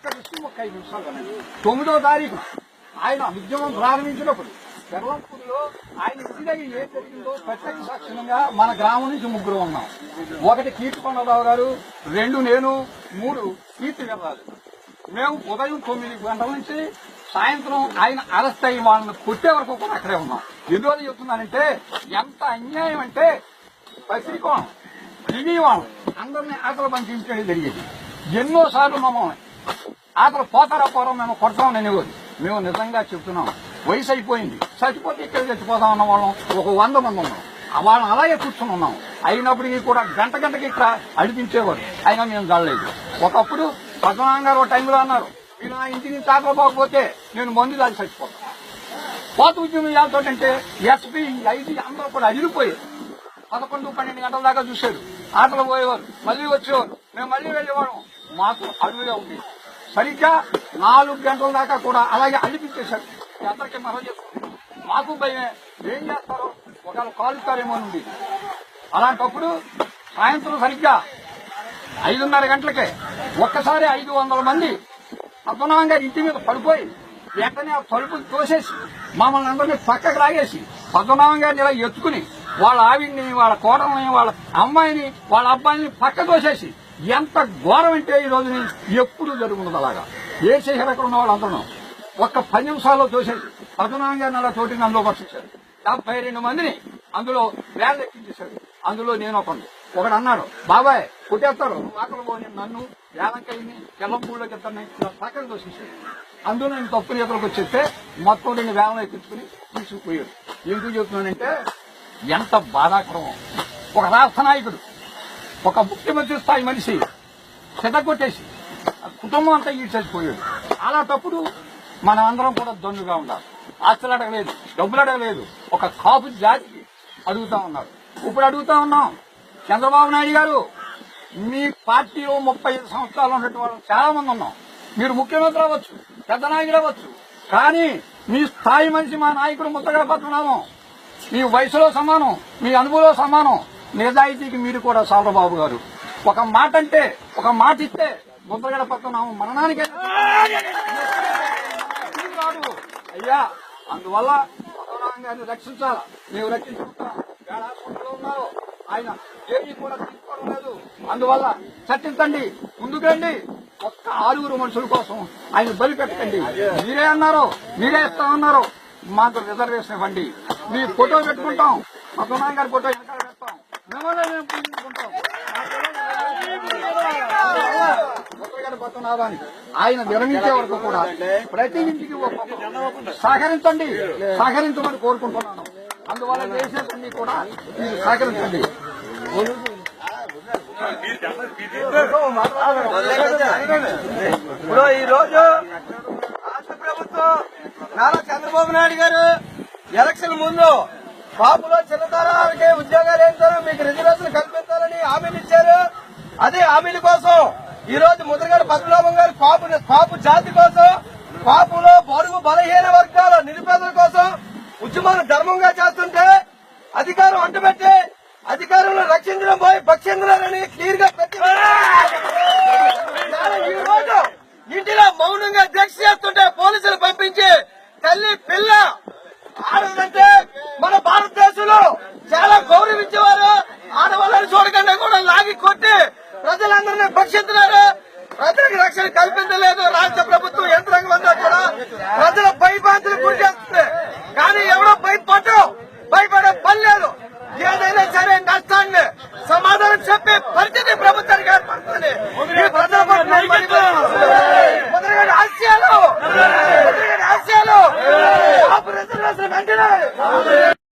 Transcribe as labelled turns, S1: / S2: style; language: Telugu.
S1: ఒక్క విషయం ఒక్క 5 నిమిషాలు కనండి. 9వ తారీఖు ఆయన ఉద్యమం ప్రారంభించినప్పుడు పెర్లంపూడిలో ఆయన ఇంటి దగ్గర ఏం జరిగిందో ప్రత్యక్ష సాక్షిగా మన గ్రామం నుంచి 3 ఉన్నాం. 1 కీర్తికొండరావు గారు, 2 నేను, 3 కీర్తి వెళ్ళాలి. మేము ఉదయం 9 గంటల నుంచి సాయంత్రం ఆయన అరెస్ట్ అయ్యి వాళ్ళని కొట్టే వరకు కూడా అక్కడే ఉన్నాం. ఎందువల్ల చెప్తున్నానంటే ఎంత అన్యాయం అంటే పసిరికోణం విజయవాడడం అందరినీ ఆకలి పంపించడం జరిగేది. ఎన్నోసార్లు మమ్మల్ని ఆకలి పోతారా పోరా మేము కొడతామని అనేవారు. మేము నిజంగా చెప్తున్నాం, వయసు అయిపోయింది, చచ్చిపోతే ఇక్కడ చచ్చిపోతాం అన్న వాళ్ళం ఒక 100 మంది ఉన్నాం. వాళ్ళని అలాగే కూర్చుని ఉన్నాం. అయినప్పటికీ కూడా గంటకి ఇక్కడ అడిపించేవారు. అయినా మేము జడలేదు. ఒకప్పుడు పద్మనాభం గారు ఒక టైంలో అన్నారు, మీరు నా ఇంటి నుంచి ఆకలి పోకపోతే నేను మందు దాచి చచ్చిపోతాను. కోత ఉద్యమం ఏమంటే ఎస్పీ ఐటీ అందరూ కూడా అదిరిపోయారు. 11-12 గంటల దాకా చూశారు. ఆటలు పోయేవారు, మళ్లీ వచ్చేవారు, మేము మళ్లీ వెళ్ళేవాళ్ళం. మాకు అడుగుగా ఉంది. సరిగ్గా 4 గంటల దాకా కూడా అలాగే అడిపించేశారు. అందరికీ మనం చేసుకుంటాం. మాకు భయమే, ఏం చేస్తారో ఒకవేళ కాలుతారేమో నుండి. అలాంటప్పుడు సాయంత్రం సరిగ్గా 5:30 గంటలకే ఒక్కసారి 500 మంది పద్మనాభం గారి ఇంటి మీద పడిపోయి వెంటనే ఆ తలుపులు తోసేసి మమ్మల్ని అందరినీ పక్కకు లాగేసి పద్మనాభం గారిని ఇలా ఎత్తుకుని వాళ్ళ ఆవిడ్ని, వాళ్ళ కోడల్ని, వాళ్ళ అమ్మాయిని, వాళ్ళ అబ్బాయిని పక్క తోసేసి ఎంత ఘోరం అంటే ఈ రోజుని ఎప్పుడు జరుగుతుంది. అలాగా ఏ శేఖర్ అక్కడ ఉన్న వాళ్ళందరూ ఒక్క 10 నిమిషాల్లో తోసేసి పద్మనాభం గారిని అలా తోటిని అందులో పట్టించారు. 72 మందిని అందులో వ్యాన్ ఎక్కించేశారు. అందులో నేను ఒకడు అన్నాడు, బాబాయ్ కొట్టేస్తారు, నువ్వు ఆకలి పోని నన్ను యాలంకయ్యని కెల్లంపూడిలోకి ఎత్తాను పక్కన దోషించాడు. అందులో నేను తప్పు నేతలకు వచ్చేస్తే మొత్తం 2 వ్యాన్లు ఎక్కించుకుని తీసుకుపోయాడు. ఎందుకు చెప్తున్నానంటే ఎంత బాధాకరం. ఒక రాష్ట్ర నాయకుడు, ఒక ముఖ్యమంత్రి స్థాయి మనిషి చెదగొట్టేసి కుటుంబం అంతా ఈడ్చేసిపోయాడు. అలాంటప్పుడు మనం అందరం కూడా దొంగగా ఉండాలి. ఆస్తులు అడగలేదు, డబ్బులు అడగలేదు, ఒక కాపు జాతికి అడుగుతా ఉన్నారు. ఇప్పుడు అడుగుతా ఉన్నాం, చంద్రబాబు నాయుడు గారు మీ పార్టీలో 35 సంవత్సరాలు ఉన్నట్టు వాళ్ళు చాలా మంది ఉన్నాం. మీరు ముఖ్యమంత్రి అవ్వచ్చు, పెద్ద నాయకుడు అవ్వచ్చు, కానీ మీ స్థాయి మనిషి మా నాయకుడు ముద్దగడ పద్మనాభం మీ వయసులో సమానం, మీ అనుభవంలో సమానం. నిజాయితీకి మీరు కూడా చంద్రబాబు గారు ఒక మాట అంటే, ఒక మాట ఇస్తే ముద్దగడ పద్మనాభం మరణానికే కాదు అయ్యా. అందువల్ల పద్మనాభం గారిని రక్షించాలా, మేము రక్షించుకుంటాం. హాస్పిటల్లో ఉన్నారు, ఆయన ఏమీ కూడా తీసుకోవడం లేదు. అందువల్ల చర్చించండి, ముందుకండి. ఒక్క 6 మనుషుల కోసం ఆయన బలి పెట్టకండి. మీరే అన్నారు, మీరే ఇస్తామన్నారు, మాకు రిజర్వేషన్ ఇవ్వండి. మీ ఫోటో పెట్టుకుంటాం, పద్మనాభం గారి ఫోటో వెనకాల పెడతాం, మిమ్మల్ని మేము పూజించుకుంటాం. పద్మనాభానికి ఆయన విరమించే వరకు కూడా ప్రతి ఇంటికి సహకరించండి, సహకరించమని కోరుకుంటున్నాను. అందువల్ల చేసేవన్నీ కూడా మీరు సహకరించండి.
S2: ఇప్పుడు ఈ రోజు రాష్ట్ర ప్రభుత్వం నారా చంద్రబాబు నాయుడు గారు ఎలక్షన్ ముందు కాపులో చిన్నతరాలకి ఉద్యోగాలు వేస్తారు, మీకు రిజర్వేషన్ కల్పించాలని హామీలు ఇచ్చారు. అదే హామీల కోసం ఈ రోజు ముద్రగడ పద్మనాభం గారు కాపు జాతి కోసం, కాపులో బరువు బలహీన వర్గాల నిరుపేదల కోసం ఉద్యమాన్ని ధర్మంగా చేస్తుంటే అధికారం అంటబెట్టి అధికారంలో రక్షించడం పోయి భక్షించాలని క్లియర్ గా పెట్టి ఈ రోజు ఇంటిలో మౌనంగా దీక్ష చేస్తుంటే పోలీసులు పంపించి తల్లి పిల్ల ఆడదంటే మన భారతదేశంలో చాలా గౌరవించేవారు. ఆడవాళ్ళని చూడకుండా కూడా లాగి కొట్టి ప్రజలందరినీ భక్షిస్తున్నారు. ప్రజలకు రక్షణ కల్పించలేదు రాష్ట్ర ప్రభుత్వం యంత్రాంగం అంతా కూడా. ప్రజల భయభ్రాంతులకు గురి చేస్తుంది, కానీ ఎవరో భయపడే పని లేదు. ఏదైనా సరే కష్టాన్ని సమాధానం చెప్పే పరిస్థితి ప్రభుత్వానికి ఏర్పడుతుంది. ఈ ప్రజల ఆశయాలు వెంటనే